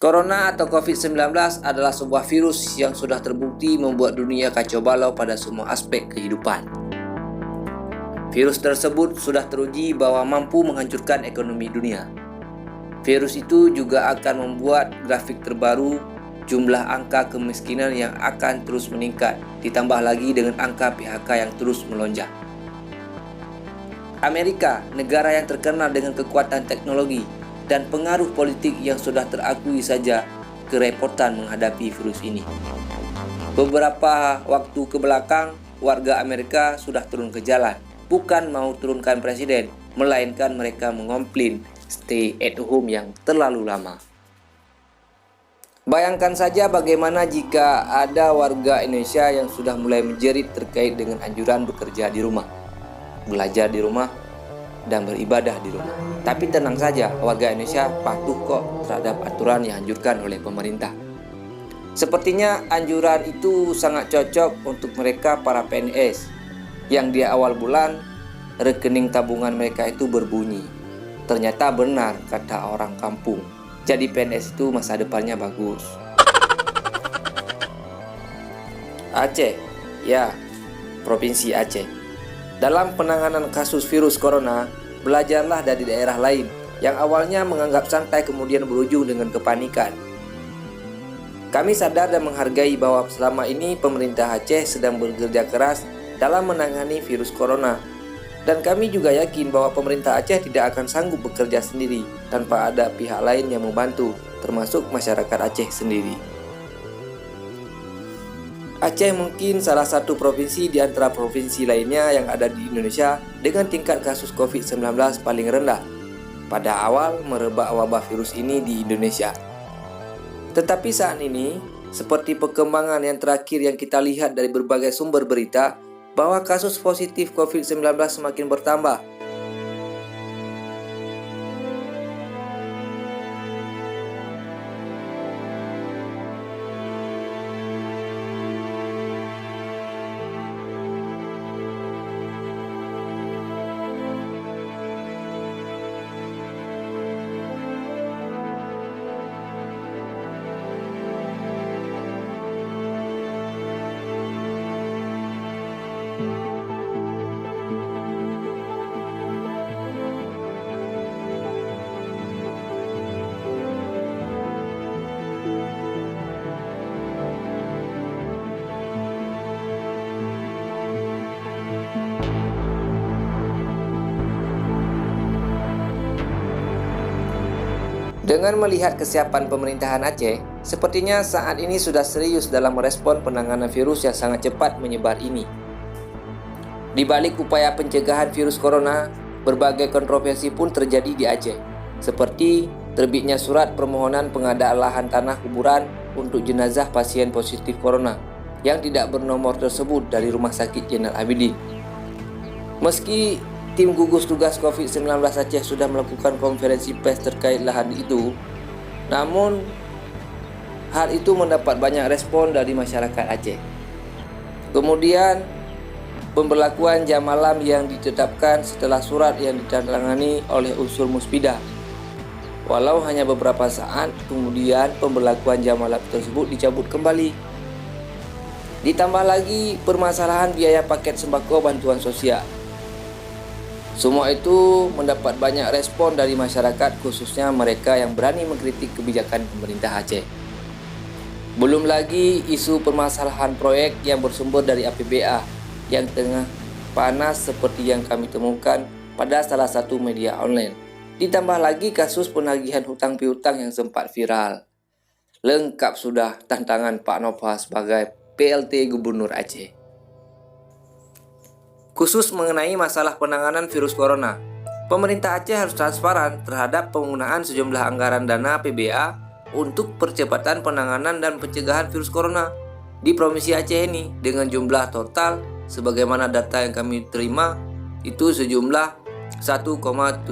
Corona atau COVID-19 adalah sebuah virus yang sudah terbukti membuat dunia kacau balau pada semua aspek kehidupan. Virus tersebut sudah teruji bahwa mampu menghancurkan ekonomi dunia. Virus itu juga akan membuat grafik terbaru jumlah angka kemiskinan yang akan terus meningkat, ditambah lagi dengan angka PHK yang terus melonjak. Amerika, negara yang terkenal dengan kekuatan teknologi dan pengaruh politik yang sudah terakui saja kerepotan menghadapi virus ini. Beberapa waktu ke belakang, warga Amerika sudah turun ke jalan, bukan mau turunkan presiden, melainkan mereka mengomplain stay at home yang terlalu lama. Bayangkan saja bagaimana jika ada warga Indonesia yang sudah mulai menjerit terkait dengan anjuran bekerja di rumah, belajar di rumah, dan beribadah di rumah. Tapi tenang saja, warga Indonesia patuh kok terhadap aturan yang dianjurkan oleh pemerintah. Sepertinya anjuran itu sangat cocok untuk mereka para PNS yang di awal bulan rekening tabungan mereka itu berbunyi. Ternyata benar kata orang kampung, jadi PNS itu masa depannya bagus. Aceh, ya, Provinsi Aceh. Dalam penanganan kasus virus corona, belajarlah dari daerah lain yang awalnya menganggap santai kemudian berujung dengan kepanikan. Kami sadar dan menghargai bahwa selama ini pemerintah Aceh sedang bekerja keras dalam menangani virus corona. Dan kami juga yakin bahwa pemerintah Aceh tidak akan sanggup bekerja sendiri tanpa ada pihak lain yang membantu, termasuk masyarakat Aceh sendiri. Aceh mungkin salah satu provinsi di antara provinsi lainnya yang ada di Indonesia dengan tingkat kasus COVID-19 paling rendah pada awal merebak wabah virus ini di Indonesia. Tetapi saat ini, seperti perkembangan yang terakhir yang kita lihat dari berbagai sumber berita, bahwa kasus positif COVID-19 semakin bertambah. Dengan melihat kesiapan pemerintahan Aceh, sepertinya saat ini sudah serius dalam merespon penanganan virus yang sangat cepat menyebar ini. Di balik upaya pencegahan virus corona, berbagai kontroversi pun terjadi di Aceh, seperti terbitnya surat permohonan pengadaan lahan tanah kuburan untuk jenazah pasien positif corona yang tidak bernomor tersebut dari Rumah Sakit Jenderal Abidin. Meski tim gugus tugas COVID-19 Aceh sudah melakukan konferensi pers terkait lahan itu, namun hal itu mendapat banyak respon dari masyarakat Aceh. Kemudian, pemberlakuan jam malam yang ditetapkan setelah surat yang ditandatangani oleh unsur Muspidah. Walau hanya beberapa saat, kemudian pemberlakuan jam malam tersebut dicabut kembali. Ditambah lagi permasalahan biaya paket sembako bantuan sosial. Semua itu mendapat banyak respon dari masyarakat, khususnya mereka yang berani mengkritik kebijakan pemerintah Aceh. Belum lagi isu permasalahan proyek yang bersumber dari APBA yang tengah panas seperti yang kami temukan pada salah satu media online. Ditambah lagi kasus penagihan hutang piutang yang sempat viral. Lengkap sudah tantangan Pak Nova sebagai PLT Gubernur Aceh. Khusus mengenai masalah penanganan virus corona, pemerintah Aceh harus transparan terhadap penggunaan sejumlah anggaran dana APBA untuk percepatan penanganan dan pencegahan virus corona di Provinsi Aceh ini dengan jumlah total sebagaimana data yang kami terima itu sejumlah 1,7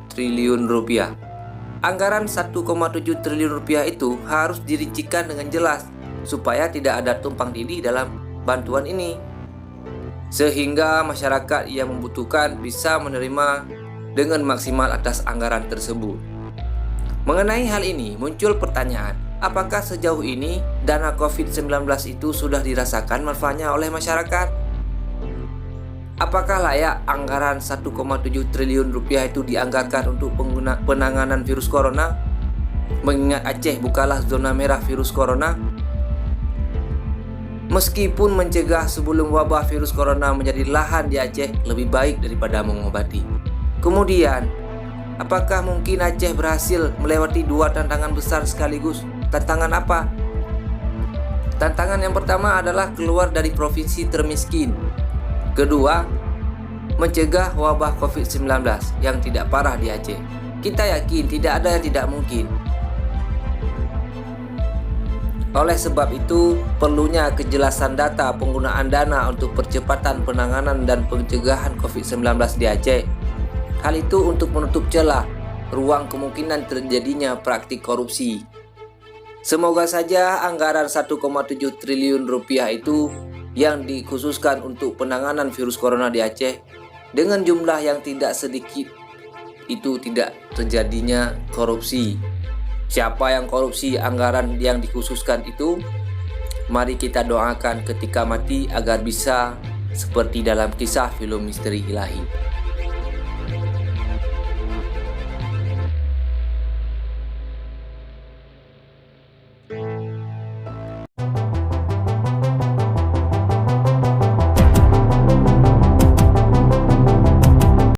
triliun rupiah. Anggaran 1,7 triliun rupiah itu harus dirincikan dengan jelas supaya tidak ada tumpang tindih dalam bantuan ini, sehingga masyarakat yang membutuhkan bisa menerima dengan maksimal atas anggaran tersebut. Mengenai hal ini muncul pertanyaan, apakah sejauh ini dana COVID-19 itu sudah dirasakan manfaatnya oleh masyarakat? Apakah layak anggaran 1,7 triliun rupiah itu dianggarkan untuk penanganan virus corona? Mengingat Aceh bukanlah zona merah virus corona. Meskipun mencegah sebelum wabah virus corona menjadi lahan di Aceh lebih baik daripada mengobati. Kemudian, apakah mungkin Aceh berhasil melewati dua tantangan besar sekaligus? Tantangan apa? Tantangan yang pertama adalah keluar dari provinsi termiskin. Kedua, mencegah wabah COVID-19 yang tidak parah di Aceh. Kita yakin tidak ada yang tidak mungkin. Oleh sebab itu, perlunya kejelasan data penggunaan dana untuk percepatan penanganan dan pencegahan COVID-19 di Aceh. Hal itu untuk menutup celah ruang kemungkinan terjadinya praktik korupsi. Semoga saja anggaran 1,7 triliun rupiah itu yang dikhususkan untuk penanganan virus corona di Aceh dengan jumlah yang tidak sedikit itu tidak terjadinya korupsi. Siapa yang korupsi anggaran yang dikhususkan itu? Mari kita doakan ketika mati agar bisa seperti dalam kisah film misteri ilahi.